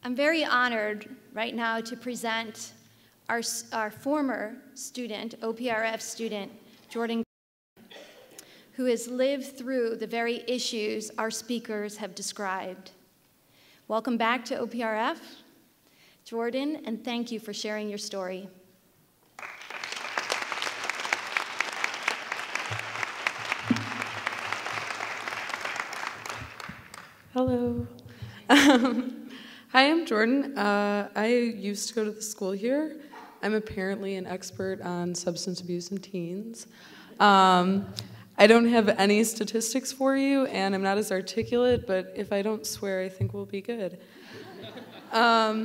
I'm very honored right now to present our former student, OPRF student, Jordan, who has lived through the very issues our speakers have described. Welcome back to OPRF, Jordan, and thank you for sharing your story. Hello. Hi, I'm Jordan. I used to go to the school here. I'm apparently an expert on substance abuse in teens. I don't have any statistics for you, and I'm not as articulate, but if I don't swear, I think we'll be good. I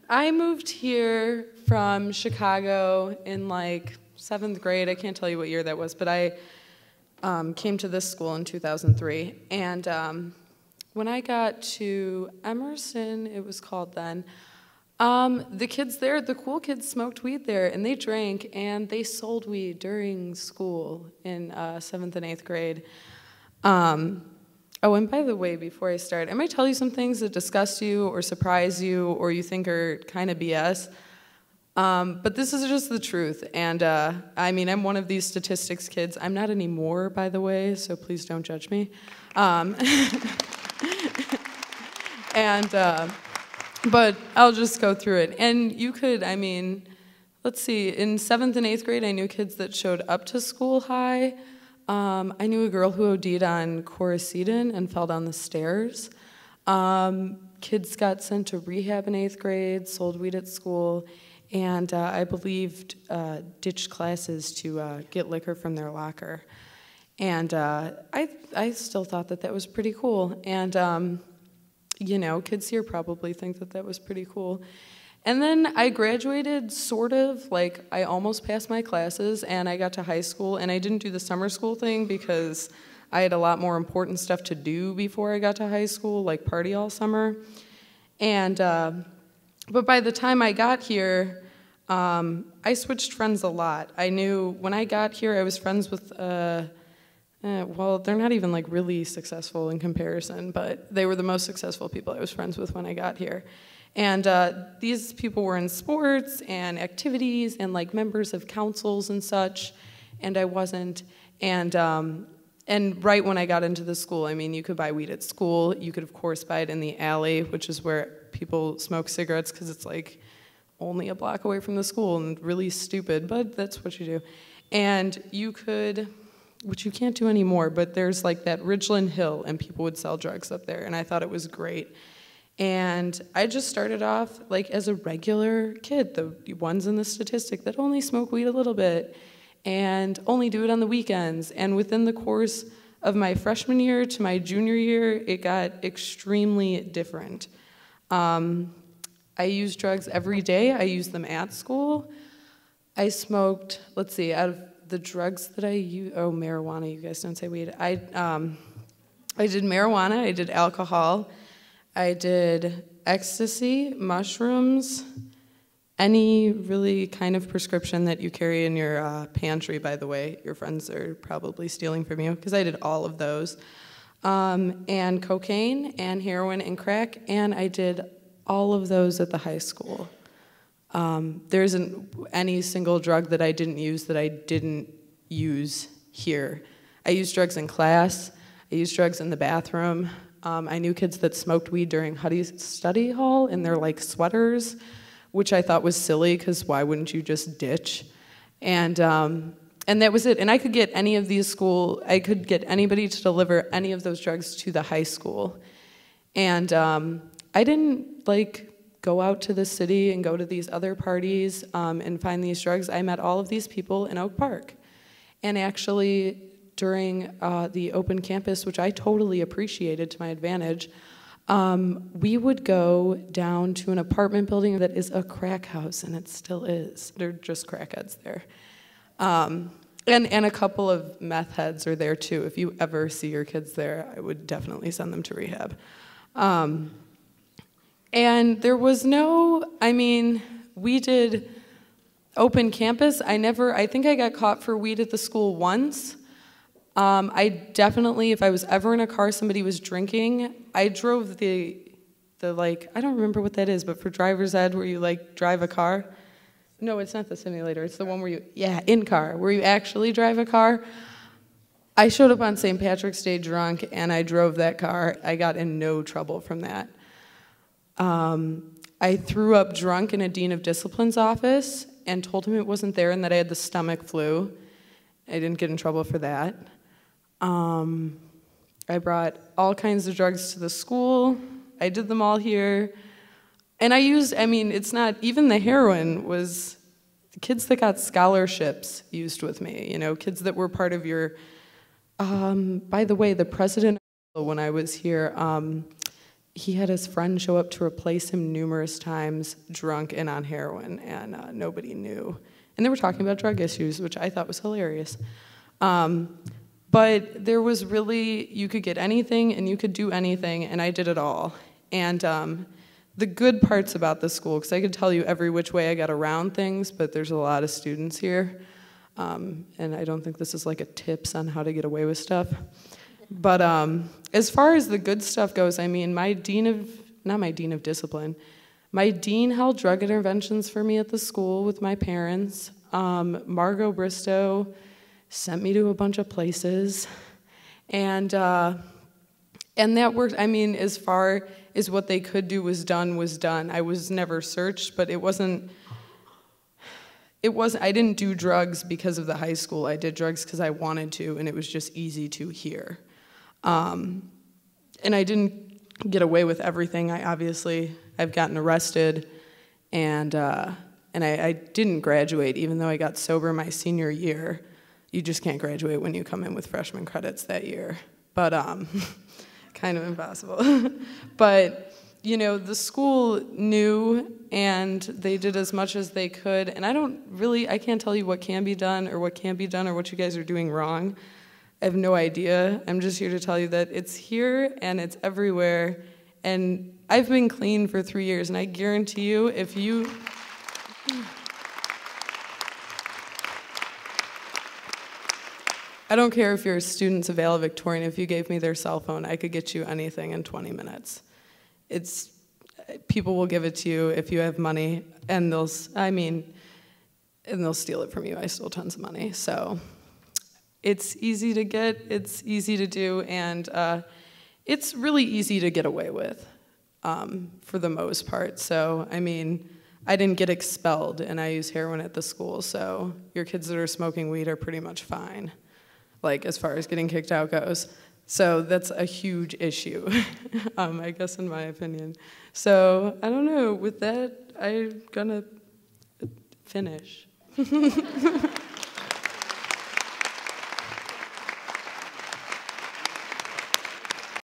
moved here from Chicago in like 7th grade. I can't tell you what year that was, but I came to this school in 2003. And when I got to Emerson, it was called then, the kids there, the cool kids smoked weed there, and they drank, and they sold weed during school in 7th and 8th grade. Oh, and by the way, before I start, I might tell you some things that disgust you or surprise you or you think are kind of BS. But this is just the truth, and I mean, I'm one of these statistics kids. I'm not anymore, by the way, so please don't judge me. But I'll just go through it. And you could, I mean, let's see, in 7th and 8th grade, I knew kids that showed up to school high. I knew a girl who OD'd on Coracetin and fell down the stairs. Kids got sent to rehab in 8th grade, sold weed at school, and I believed ditched classes to get liquor from their locker. And I still thought that that was pretty cool. And, you know, kids here probably think that that was pretty cool. And then I graduated sort of, like I almost passed my classes, and I got to high school, and I didn't do the summer school thing because I had a lot more important stuff to do before I got to high school, like party all summer. And but by the time I got here, I switched friends a lot. I knew when I got here, I was friends with, well, they're not even like really successful in comparison, but they were the most successful people I was friends with when I got here. And these people were in sports and activities and like members of councils and such, and I wasn't. And right when I got into the school, I mean, you could buy weed at school. You could, of course, buy it in the alley, which is where people smoke cigarettes because it's like only a block away from the school and really stupid, but that's what you do. And you could, which you can't do anymore, but there's like that Ridgeland Hill, and people would sell drugs up there, and I thought it was great. And I just started off like as a regular kid, the ones in the statistic that only smoke weed a little bit and only do it on the weekends. And within the course of my freshman year to my junior year, it got extremely different. I used drugs every day. I used them at school. I smoked, let's see, out of the drugs that I use, oh, marijuana, you guys don't say weed. I did marijuana, I did alcohol, I did ecstasy, mushrooms, any really kind of prescription that you carry in your pantry, by the way. Your friends are probably stealing from you, because I did all of those. And cocaine, and heroin, and crack, and I did all of those at the high school. There isn't any single drug that I didn't use that I didn't use here. I used drugs in class. I used drugs in the bathroom. I knew kids that smoked weed during study hall in their like sweaters, which I thought was silly because why wouldn't you just ditch? And that was it. And I could get any of these I could get anybody to deliver any of those drugs to the high school. And I didn't like go out to the city and go to these other parties and find these drugs. I met all of these people in Oak Park. And actually, during the open campus, which I totally appreciated to my advantage, we would go down to an apartment building that is a crack house, and it still is. They're just crackheads there. And a couple of meth heads are there too. If you ever see your kids there, I would definitely send them to rehab. And there was no, I mean, we did open campus. I think I got caught for weed at the school once. I definitely, if I was ever in a car somebody was drinking, I drove the like, I don't remember what that is, but for driver's ed where you like drive a car. No, it's not the simulator. It's the one where you, yeah, in car, where you actually drive a car. I showed up on St. Patrick's Day drunk, and I drove that car. I got in no trouble from that. I threw up drunk in a dean of discipline's office and told him it wasn't there and that I had the stomach flu. I didn't get in trouble for that. I brought all kinds of drugs to the school. I did them all here. And it's not, even the heroin was kids that got scholarships used with me, kids that were part of your, by the way, the president, when I was here, he had his friend show up to replace him numerous times, drunk and on heroin, and nobody knew. And they were talking about drug issues, which I thought was hilarious. But there was really, you could get anything and you could do anything, and I did it all. And the good parts about the school, because I could tell you every which way I got around things, but there's a lot of students here. And I don't think this is like a tips on how to get away with stuff. But as far as the good stuff goes, my dean of discipline, my dean held drug interventions for me at the school with my parents. Margot Bristow sent me to a bunch of places. And that worked. As far as what they could do was done. I was never searched, but it wasn't, I didn't do drugs because of the high school. I did drugs because I wanted to, and it was just easy to here. And I didn't get away with everything. I've gotten arrested, and I didn't graduate, even though I got sober my senior year. You just can't graduate when you come in with freshman credits that year. But kind of impossible. But, the school knew, and they did as much as they could. And I can't tell you what can be done or what can't be done or what you guys are doing wrong. I have no idea. I'm just here to tell you that it's here and it's everywhere. And I've been clean for 3 years, and I guarantee you, if you... I don't care if you're students of valedictorian. If you gave me their cell phone, I could get you anything in 20 minutes. People will give it to you if you have money, and they'll steal it from you. I stole tons of money, so it's easy to get, it's easy to do, and it's really easy to get away with, for the most part. So, I didn't get expelled, and I use heroin at the school, so your kids that are smoking weed are pretty much fine, like as far as getting kicked out goes. So that's a huge issue, I guess, in my opinion. So I don't know, with that, I'm gonna finish.